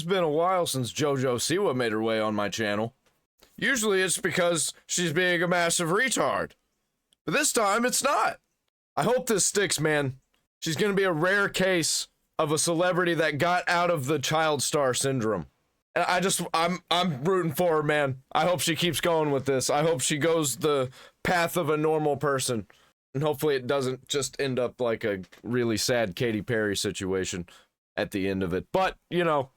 It's been a while since Jojo Siwa made her way on my channel. Usually it's because she's being a massive retard. But this time it's not. I hope this sticks, man. She's gonna be a rare case of a celebrity that got out of the child star syndrome. And I'm rooting for her, man. I hope she keeps going with this. I hope she goes the path of a normal person. And hopefully it doesn't just end up like a really sad Katy Perry situation at the end of it. But, you know,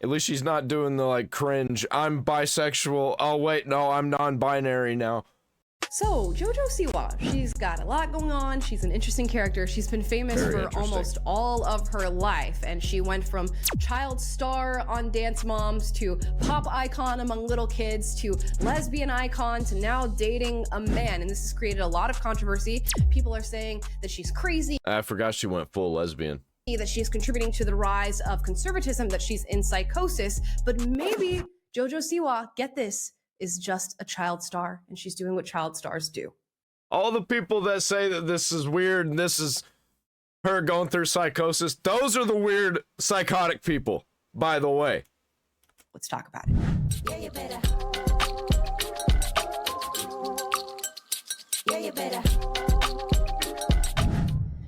at least she's not doing the, like, cringe, I'm bisexual, oh wait, no, I'm non-binary now. So, Jojo Siwa, she's got a lot going on. She's an interesting character. She's been famous for almost all of her life, and she went from child star on Dance Moms to pop icon among little kids to lesbian icon to now dating a man, and this has created a lot of controversy. People are saying that she's crazy. I forgot she went full lesbian. That she's contributing to the rise of conservatism, that she's in psychosis, but maybe Jojo Siwa, get this, is just a child star, and she's doing what child stars do. All the people that say that this is weird and this is her going through psychosis, those are the weird psychotic people, by the way. Let's talk about it. Yeah, you better. Yeah, you better.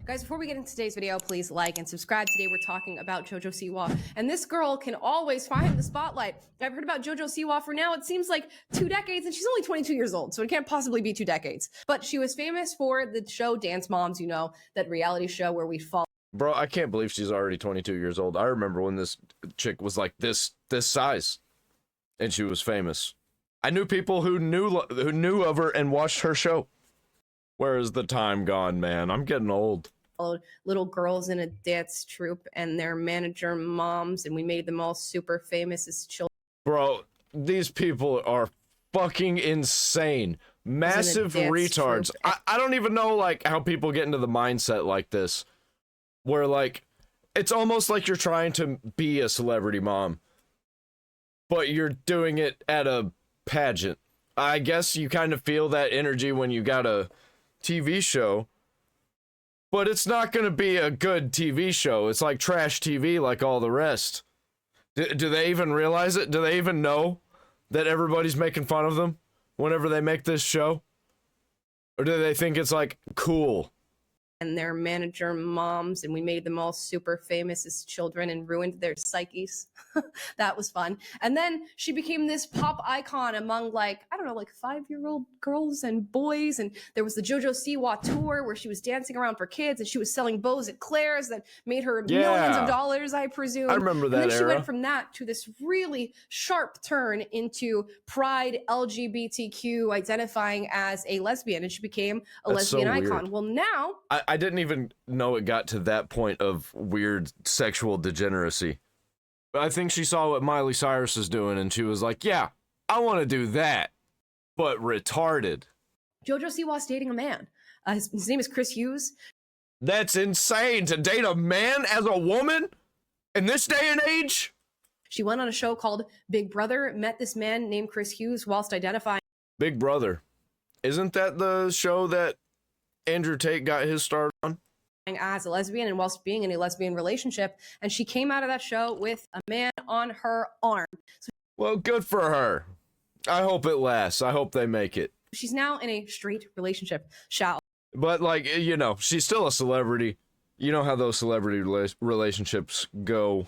Guys, before we get into today's video, please like and subscribe. Today we're talking about Jojo Siwa, and this girl can always find the spotlight. I've heard about Jojo Siwa for now, it seems like 2 decades, and she's only 22 years old, so it can't possibly be 2 decades. But she was famous for the show Dance Moms, you know, that reality show where we fall. Bro, I can't believe she's already 22 years old. I remember when this chick was like this size, and she was famous. I knew people who knew of her and watched her show. Where is the time gone, man? I'm getting old. Little girls in a dance troupe and their manager moms, and we made them all super famous as children. Bro, these people are fucking insane. Massive retards. I don't even know, like, how people get into the mindset like this. Where, like, it's almost like you're trying to be a celebrity mom, but you're doing it at a pageant. I guess you kind of feel that energy when you got a TV show. But it's not going to be a good TV show. It's like trash TV like all the rest. Do they even realize it? Do they even know that everybody's making fun of them whenever they make this show? Or do they think it's like cool? And their manager moms, and we made them all super famous as children and ruined their psyches. That was fun. And then she became this pop icon among, like, I don't know, like 5-year-old girls and boys. And there was the Jojo Siwa tour where she was dancing around for kids, and she was selling bows at Claire's that made her millions of dollars, I presume. I remember that and then era. She went from that to this really sharp turn into pride LGBTQ, identifying as a lesbian, and she became a lesbian icon. Well, now I didn't even know it got to that point of weird sexual degeneracy. But I think she saw what Miley Cyrus is doing, and she was like, yeah, I want to do that, but retarded. Jojo Siwa's dating a man. His name is Chris Hughes. That's insane, to date a man as a woman in this day and age? She went on a show called Big Brother, met this man named Chris Hughes whilst identifying. Big Brother. Isn't that the show that Andrew Tate got his start on? As a lesbian and whilst being in a lesbian relationship, and she came out of that show with a man on her arm. So well, good for her. I hope it lasts. I hope they make it. She's now in a straight relationship, but, like, you know, she's still a celebrity. You know how those celebrity relationships go.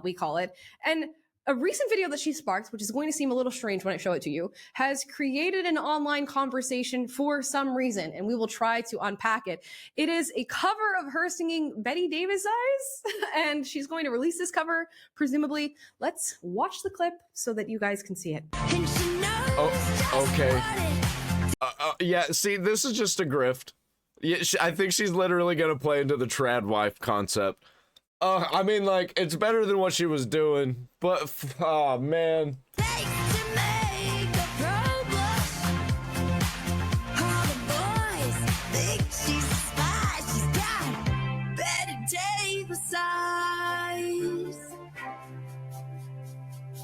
We call it. And a recent video that she sparked, which is going to seem a little strange when I show it to you, has created an online conversation for some reason, and we will try to unpack it. It is a cover of her singing Betty Davis Eyes, and she's going to release this cover, presumably. Let's watch the clip so that you guys can see it. Oh, okay. Yeah, see, this is just a grift. Yeah, I think she's literally gonna play into the tradwife concept. I mean, like, it's better than what she was doing, but, oh, man.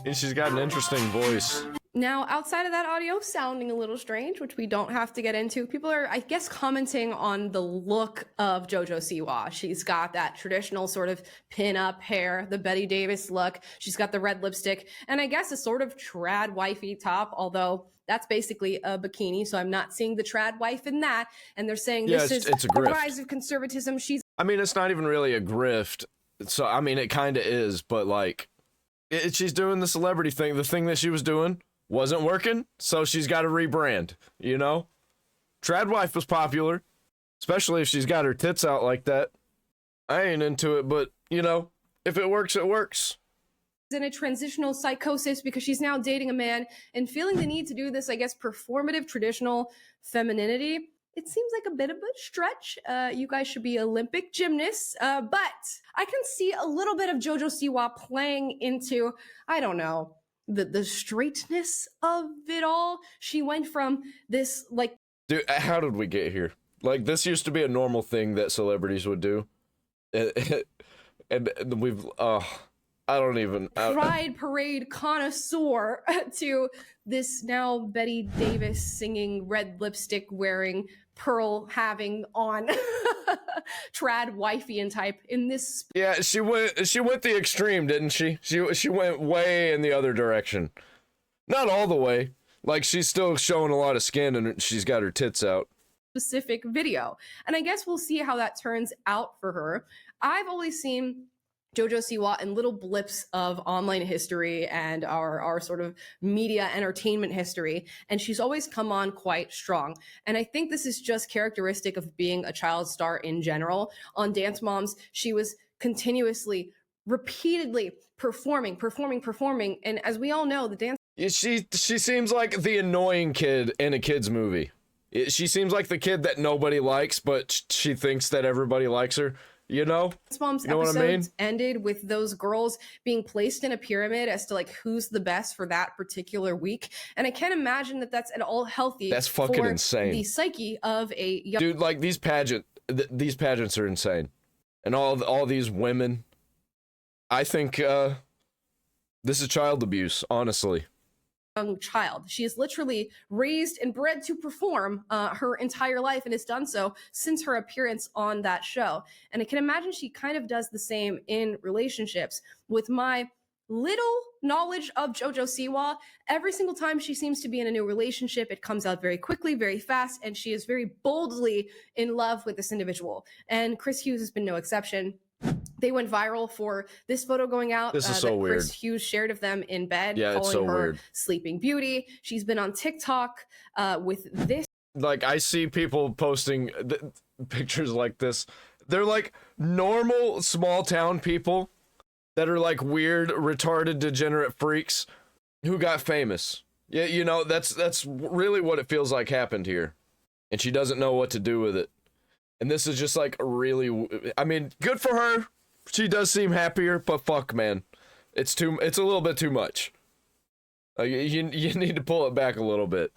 And she's got an interesting voice. Now, outside of that audio sounding a little strange, which we don't have to get into, people are, I guess, commenting on the look of Jojo Siwa. She's got that traditional sort of pin-up hair, the Betty Davis look. She's got the red lipstick, and I guess a sort of trad wifey top, although that's basically a bikini, so I'm not seeing the trad wife in that. And they're saying this is it's a a rise of conservatism. I mean, it's not even really a grift. So, I mean, it kind of is, but like, she's doing the celebrity thing. The thing that she was doing wasn't working, so she's got to rebrand, you know? Tradwife was popular, especially if she's got her tits out like that. I ain't into it, but, you know, if it works, it works. In a transitional psychosis because she's now dating a man and feeling the need to do this, I guess, performative traditional femininity. It seems like a bit of a stretch. You guys should be Olympic gymnasts, but I can see a little bit of Jojo Siwa playing into, I don't know, the straightness of it all. She went from this, like... Dude, how did we get here? Like, this used to be a normal thing that celebrities would do. And we've, I don't even... Pride Parade connoisseur to this now Betty Davis singing, red lipstick wearing, pearl having on trad wifey type in this. Yeah, she went the extreme, didn't she? She went way in the other direction. Not all the way. Like, she's still showing a lot of skin and she's got her tits out. Specific video. And I guess we'll see how that turns out for her. I've always seen Jojo Siwa in little blips of online history and our sort of media entertainment history, and she's always come on quite strong. And I think this is just characteristic of being a child star in general. On Dance Moms, she was continuously, repeatedly performing, and as we all know, the dance... She seems like the annoying kid in a kid's movie. She seems like the kid that nobody likes, but she thinks that everybody likes her. You know? Mom's you know episodes what I mean? Ended with those girls being placed in a pyramid as to like who's the best for that particular week, and I can't imagine that that's at all healthy. That's fucking for insane. The psyche of a young dude. Like these pageants are insane, and all these women. I think this is child abuse, honestly. Young child. She is literally raised and bred to perform her entire life and has done so since her appearance on that show. And I can imagine she kind of does the same in relationships. With my little knowledge of Jojo Siwa, every single time she seems to be in a new relationship, it comes out very quickly, very fast, and she is very boldly in love with this individual. And Chris Hughes has been no exception. They went viral for this photo going out. This is so weird. Chris Hughes shared of them in bed, yeah, calling it's so her weird. Sleeping Beauty. She's been on TikTok with this. Like, I see people posting pictures like this. They're like normal small town people that are like weird, retarded, degenerate freaks who got famous. Yeah, you know, that's really what it feels like happened here. And she doesn't know what to do with it. And this is just like really, I mean, good for her. She does seem happier, but fuck, man. It's a little bit too much. You need to pull it back a little bit.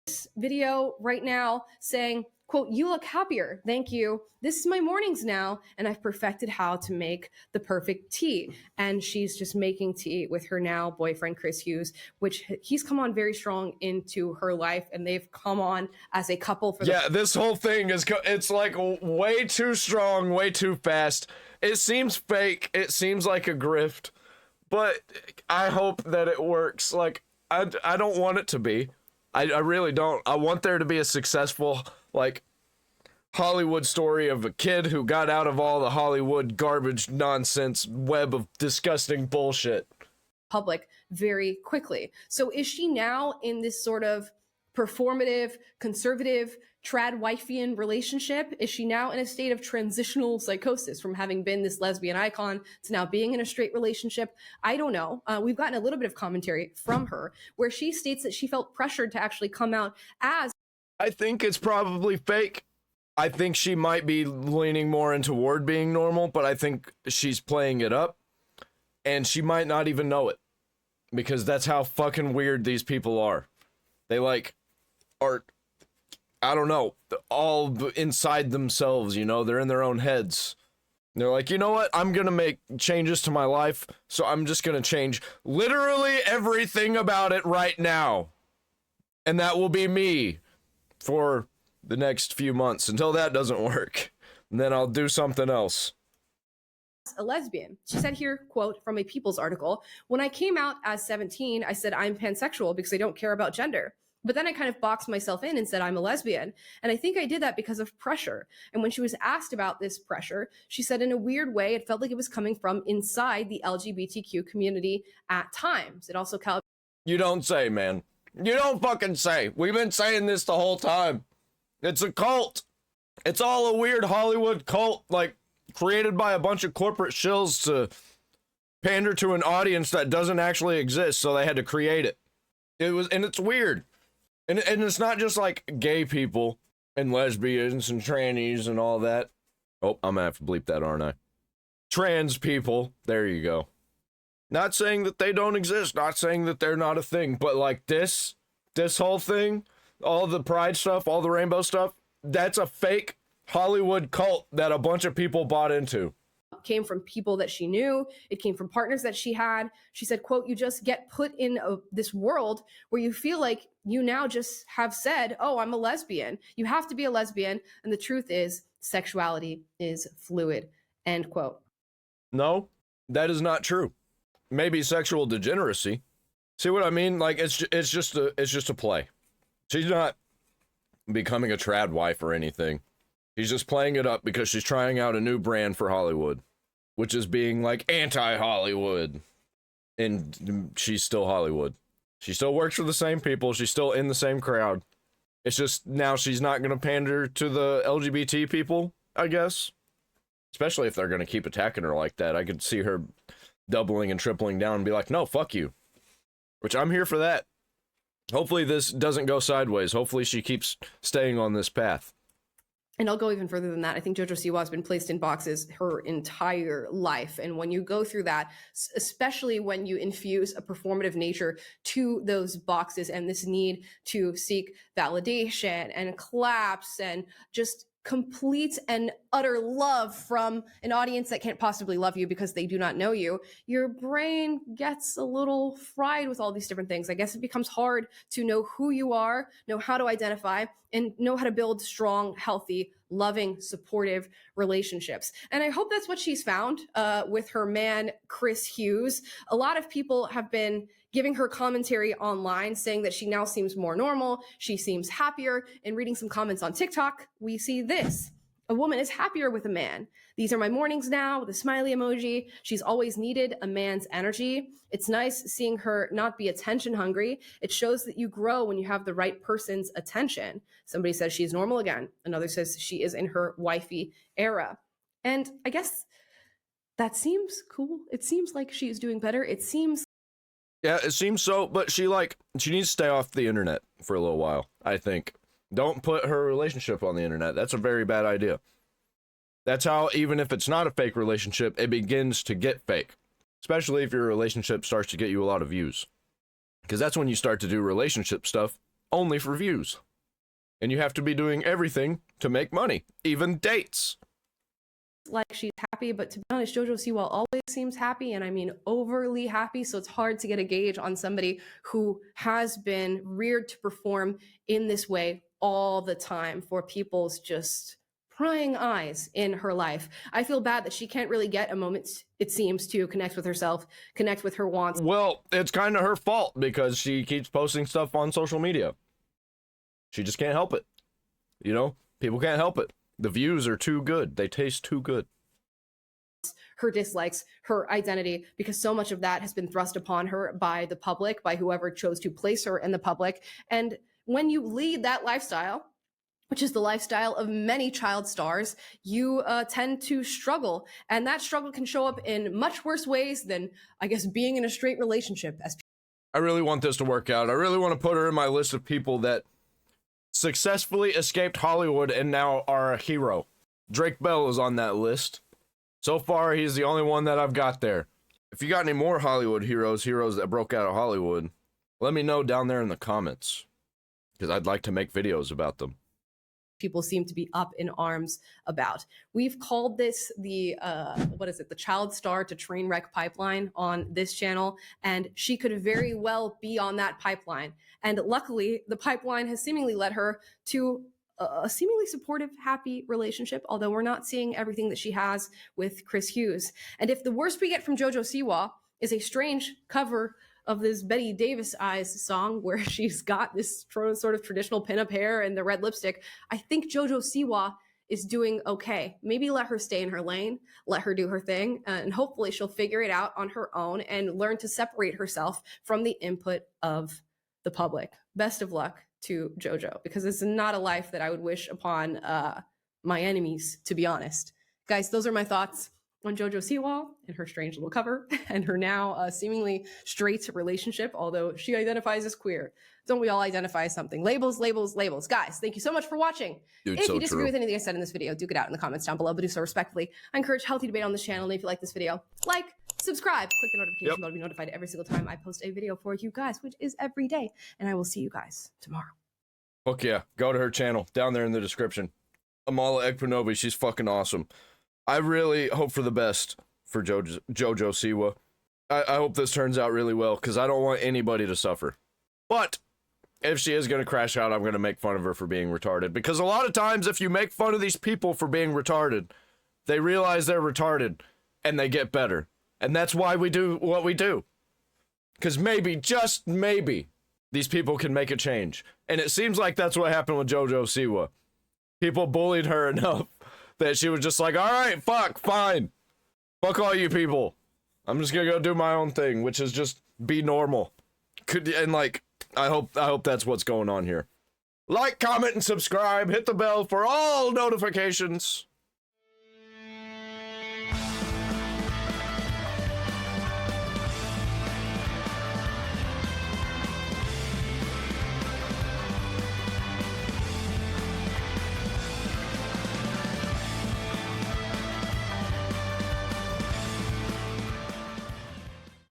This video right now saying, quote, "You look happier. Thank you. This is my mornings now, and I've perfected how to make the perfect tea." And she's just making tea with her now boyfriend, Chris Hughes, which he's come on very strong into her life, and they've come on as a couple for this whole thing it's like way too strong, way too fast. It seems fake. It seems like a grift, but I hope that it works. Like, I don't want it to be. I really don't. I want there to be a successful, like, Hollywood story of a kid who got out of all the Hollywood garbage nonsense web of disgusting bullshit. Public very quickly. So is she now in this sort of performative, conservative, trad-wifeian relationship? Is she now in a state of transitional psychosis from having been this lesbian icon to now being in a straight relationship? I don't know. We've gotten a little bit of commentary from her where she states that she felt pressured to actually come out as... I think it's probably fake. I think she might be leaning more into toward being normal, but I think she's playing it up, and she might not even know it, because that's how fucking weird these people are. They like are, I don't know, all inside themselves, you know, they're in their own heads. They're like, you know what? I'm gonna make changes to my life, so I'm just gonna change literally everything about it right now. And that will be me for the next few months until that doesn't work. And then I'll do something else. A lesbian. She said here, quote, from a People's article, when I came out as 17, I said I'm pansexual because I don't care about gender. But then I kind of boxed myself in and said I'm a lesbian. And I think I did that because of pressure. And when she was asked about this pressure, she said in a weird way, it felt like it was coming from inside the LGBTQ community at times. It also You don't say, man. You don't fucking say. We've been saying this the whole time. It's a cult. It's all a weird Hollywood cult, like, created by a bunch of corporate shills to pander to an audience that doesn't actually exist, so they had to create it. And it's weird. And it's not just like gay people and lesbians and trannies and all that. Oh, I'm gonna have to bleep that, aren't I? Trans people. There you go. Not saying that they don't exist, not saying that they're not a thing, but like this whole thing, all the pride stuff, all the rainbow stuff, that's a fake Hollywood cult that a bunch of people bought into. Came from people that she knew. It came from partners that she had. She said, quote, you just get put in this world where you feel like you now just have said, oh, I'm a lesbian. You have to be a lesbian. And the truth is sexuality is fluid, end quote. No, that is not true. Maybe sexual degeneracy. See what I mean? Like, it's just a play. She's not becoming a tradwife or anything. She's just playing it up because she's trying out a new brand for Hollywood, which is being like anti-Hollywood. And she's still Hollywood. She still works for the same people. She's still in the same crowd. It's just now she's not going to pander to the LGBT people, I guess. Especially if they're going to keep attacking her like that. I could see her doubling and tripling down and be like, no, fuck you. Which I'm here for that. Hopefully this doesn't go sideways. Hopefully she keeps staying on this path. And I'll go even further than that. I think Jojo Siwa has been placed in boxes her entire life. And when you go through that, especially when you infuse a performative nature to those boxes and this need to seek validation and claps and just complete and utter love from an audience that can't possibly love you because they do not know you, your brain gets a little fried with all these different things. I guess it becomes hard to know who you are, know how to identify, and know how to build strong, healthy, loving, supportive relationships. And I hope that's what she's found with her man, Chris Hughes. A lot of people have been giving her commentary online saying that she now seems more normal, she seems happier. And reading some comments on TikTok, we see this. A woman is happier with a man. These are my mornings now with a smiley emoji. She's always needed a man's energy. It's nice seeing her not be attention hungry. It shows that you grow when you have the right person's attention. Somebody says she's normal again. Another says she is in her wifey era. And I guess that seems cool. It seems like she's doing better. It seems. Yeah, it seems so, but she needs to stay off the internet for a little while, I think. Don't put her relationship on the internet. That's a very bad idea. That's how, even if it's not a fake relationship, it begins to get fake. Especially if your relationship starts to get you a lot of views. Because that's when you start to do relationship stuff only for views. And you have to be doing everything to make money, even dates. Like she's happy, but to be honest, Jojo Siwa always seems happy, and I mean overly happy, so it's hard to get a gauge on somebody who has been reared to perform in this way all the time for people's just prying eyes in her life. I feel bad that she can't really get a moment, it seems, to connect with herself, connect with her wants. Well, it's kind of her fault because she keeps posting stuff on social media. She just can't help it. You know, people can't help it. The views are too good. They taste too good. Her dislikes, her identity, because so much of that has been thrust upon her by the public, by whoever chose to place her in the public. And when you lead that lifestyle, which is the lifestyle of many child stars, you tend to struggle. And that struggle can show up in much worse ways than, I guess, being in a straight relationship. I really want this to work out. I really want to put her in my list of people that successfully escaped Hollywood and now are a hero. Drake Bell is on that list. So far, he's the only one that I've got there. If you got any more Hollywood heroes that broke out of Hollywood, let me know down there in the comments, because I'd like to make videos about them. people seem to be up in arms about. We've called this the the child star to train wreck pipeline on this channel, and she could very well be on that pipeline. And luckily, the pipeline has seemingly led her to a seemingly supportive, happy relationship, although we're not seeing everything that she has with Chris Hughes. And if the worst we get from Jojo Siwa is a strange cover of this Betty Davis Eyes song where she's got this sort of traditional pinup hair and the red lipstick, I think Jojo Siwa is doing okay. Maybe let her stay in her lane, let her do her thing, and hopefully she'll figure it out on her own and learn to separate herself from the input of the public. Best of luck to Jojo, because it's not a life that I would wish upon my enemies, to be honest. Guys, those are my thoughts on Jojo Siwa and her strange little cover and her now seemingly straight relationship, although she identifies as queer. Don't we all identify as something? Labels, labels, labels. Guys, thank you so much for watching. Dude, if so you disagree true. with anything I said in this video, do get out in the comments down below, but do so respectfully. I encourage healthy debate on this channel, and if you like this video, like, subscribe, click the notification bell to be notified every single time I post a video for you guys, which is every day, and I will see you guys tomorrow. Fuck yeah, go to her channel, down there in the description. Amala Ekpunobi, she's fucking awesome. I really hope for the best for Jojo Siwa. I hope this turns out really well, because I don't want anybody to suffer. But if she is going to crash out, I'm going to make fun of her for being retarded. Because a lot of times, if you make fun of these people for being retarded, they realize they're retarded, and they get better. And that's why we do what we do. Because maybe, just maybe, these people can make a change. And it seems like that's what happened with Jojo Siwa. People bullied her enough that she was just like, all right, fuck, fine. Fuck all you people. I'm just gonna go do my own thing, which is just be normal. And like, I hope that's what's going on here. Like, comment, and subscribe. Hit the bell for all notifications.